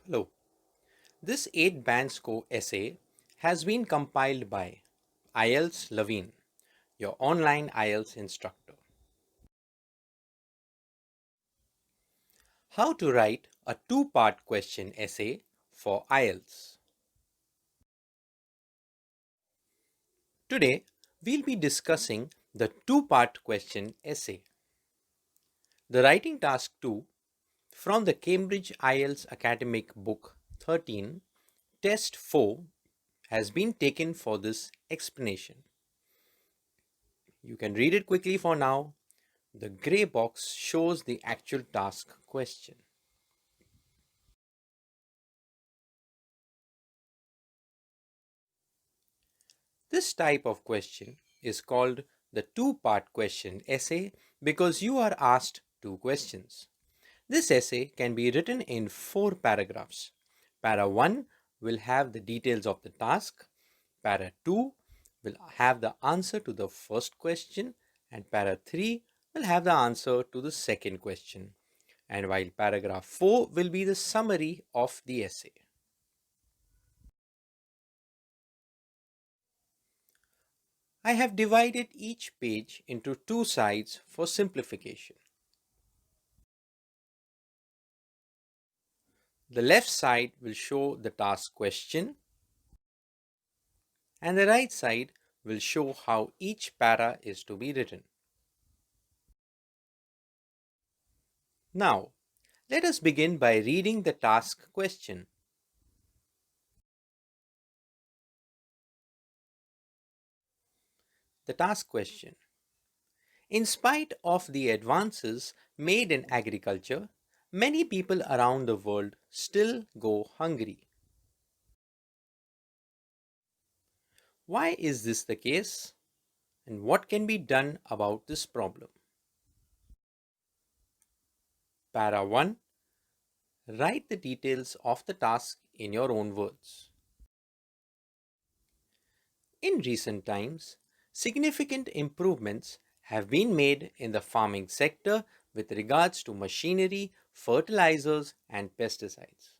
Hello. This 8 band score essay has been compiled by IELTS Lavin, your online IELTS instructor. How to write a two-part question essay for IELTS. Today, we'll be discussing the two-part question essay. The writing task 2 from the Cambridge IELTS Academic Book 13, Test 4 has been taken for this explanation. You can read it quickly for now. The grey box shows the actual task question. This type of question is called the two-part question essay because you are asked two questions. This essay can be written in 4 paragraphs. Para 1 will have the details of the task. Para 2 will have the answer to the first question, and para 3 will have the answer to the second question. And while paragraph 4 will be the summary of the essay. I have divided each page into two sides for simplification. The left side will show the task question, and the right side will show how each para is to be written. Now, let us begin by reading the task question. The task question. In spite of the advances made in agriculture, many people around the world still go hungry. Why is this the case? And what can be done about this problem? Para 1. Write the details of the task in your own words. In recent times, significant improvements have been made in the farming sector with regards to machinery, fertilizers, and pesticides.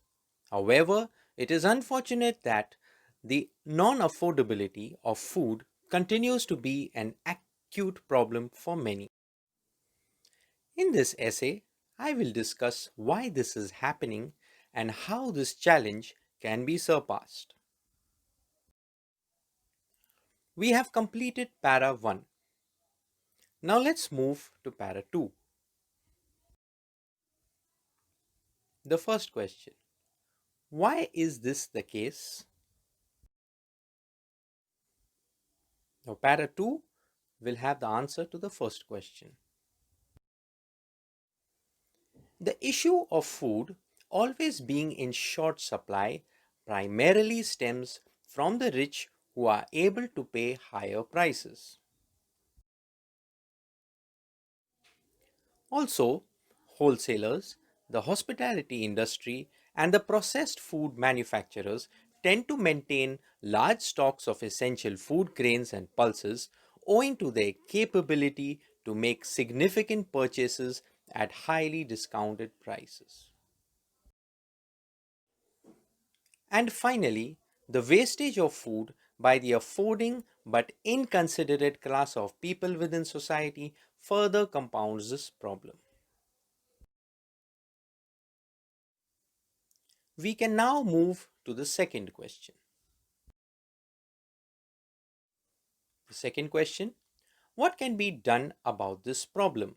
However, it is unfortunate that the non affordability of food continues to be an acute problem for many. In this essay, I will discuss why this is happening and how this challenge can be surpassed. We have completed para 1. Now let's move to para 2. The first question. Why is this the case? Now para 2 will have the answer to the first question. The issue of food always being in short supply primarily stems from the rich who are able to pay higher prices. Also, wholesalers, the hospitality industry, and the processed food manufacturers tend to maintain large stocks of essential food grains and pulses owing to their capability to make significant purchases at highly discounted prices. And finally, the wastage of food by the affording but inconsiderate class of people within society further compounds this problem. We can now move to the second question. The second question, what can be done about this problem?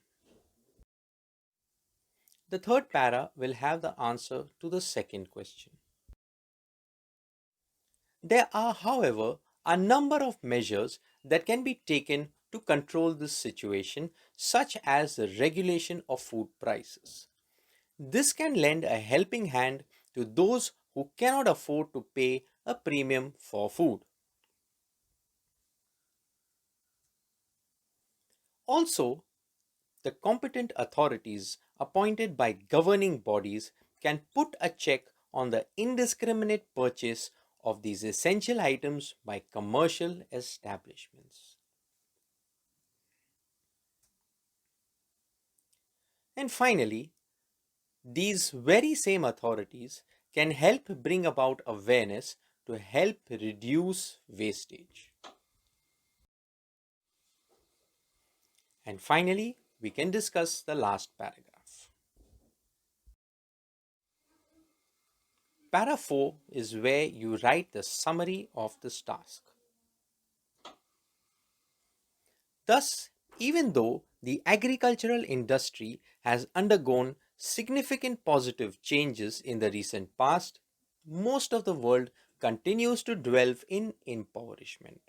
The third para will have the answer to the second question. There are, however, a number of measures that can be taken to control this situation, such as the regulation of food prices. This can lend a helping hand to those who cannot afford to pay a premium for food. Also, the competent authorities appointed by governing bodies can put a check on the indiscriminate purchase of these essential items by commercial establishments. And finally, these very same authorities can help bring about awareness to help reduce wastage. And finally, we can discuss the last paragraph. Para 4 is where you write the summary of this task. Thus, even though the agricultural industry has undergone significant positive changes in the recent past, most of the world continues to dwell in impoverishment.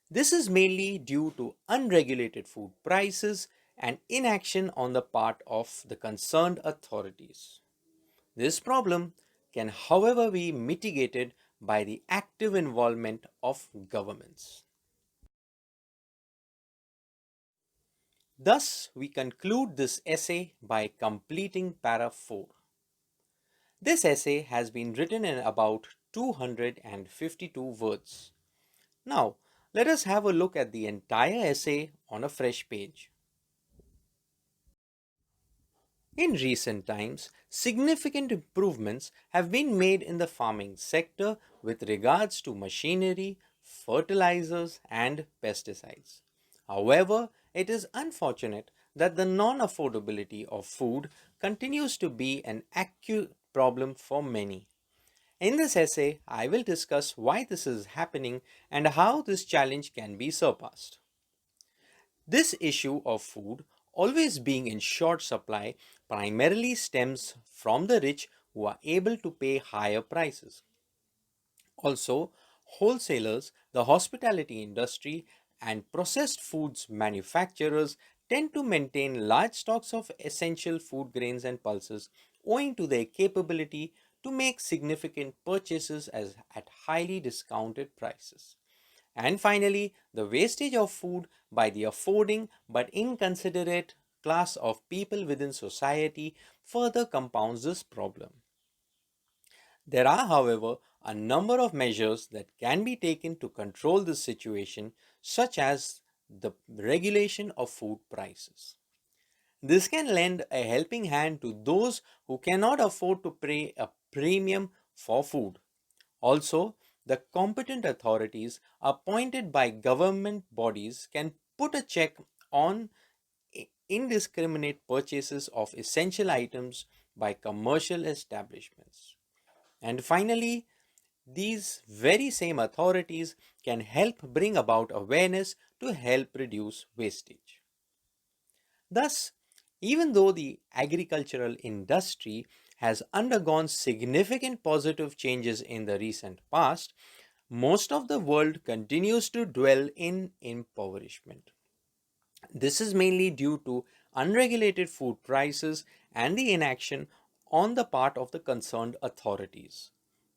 This is mainly due to unregulated food prices and inaction on the part of the concerned authorities. This problem can, however, be mitigated by the active involvement of governments. Thus, we conclude this essay by completing para 4. This essay has been written in about 252 words. Now, let us have a look at the entire essay on a fresh page. In recent times, significant improvements have been made in the farming sector with regards to machinery, fertilizers, and pesticides. However, it is unfortunate that the non affordability of food continues to be an acute problem for many. In this essay, I will discuss why this is happening and how this challenge can be surpassed. This issue of food always being in short supply primarily stems from the rich who are able to pay higher prices. Also, wholesalers, the hospitality industry, and processed foods manufacturers tend to maintain large stocks of essential food grains and pulses owing to their capability to make significant purchases at highly discounted prices. And finally, the wastage of food by the affording but inconsiderate class of people within society further compounds this problem. There are, however, a number of measures that can be taken to control this situation, such as the regulation of food prices. This can lend a helping hand to those who cannot afford to pay a premium for food. Also, the competent authorities appointed by government bodies can put a check on indiscriminate purchases of essential items by commercial establishments. And finally, these very same authorities can help bring about awareness to help reduce wastage. Thus, even though the agricultural industry has undergone significant positive changes in the recent past, most of the world continues to dwell in impoverishment. This is mainly due to unregulated food prices and the inaction on the part of the concerned authorities.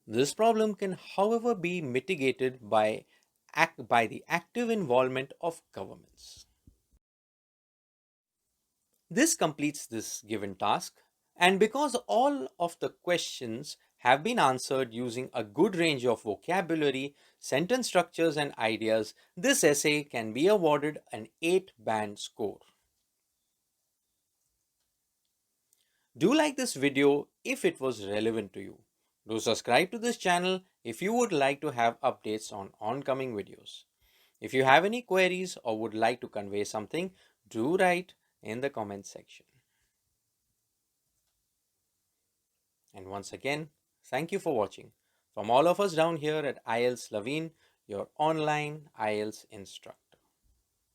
This problem can, however, be mitigated by the active involvement of governments. This completes this given task, and because all of the questions have been answered using a good range of vocabulary, sentence structures, and ideas, this essay can be awarded an 8-band score. Do like this video if it was relevant to you. Do subscribe to this channel if you would like to have updates on oncoming videos. If you have any queries or would like to convey something, do write in the comment section. And once again, thank you for watching. From all of us down here at IELTS Lavin, your online IELTS instructor.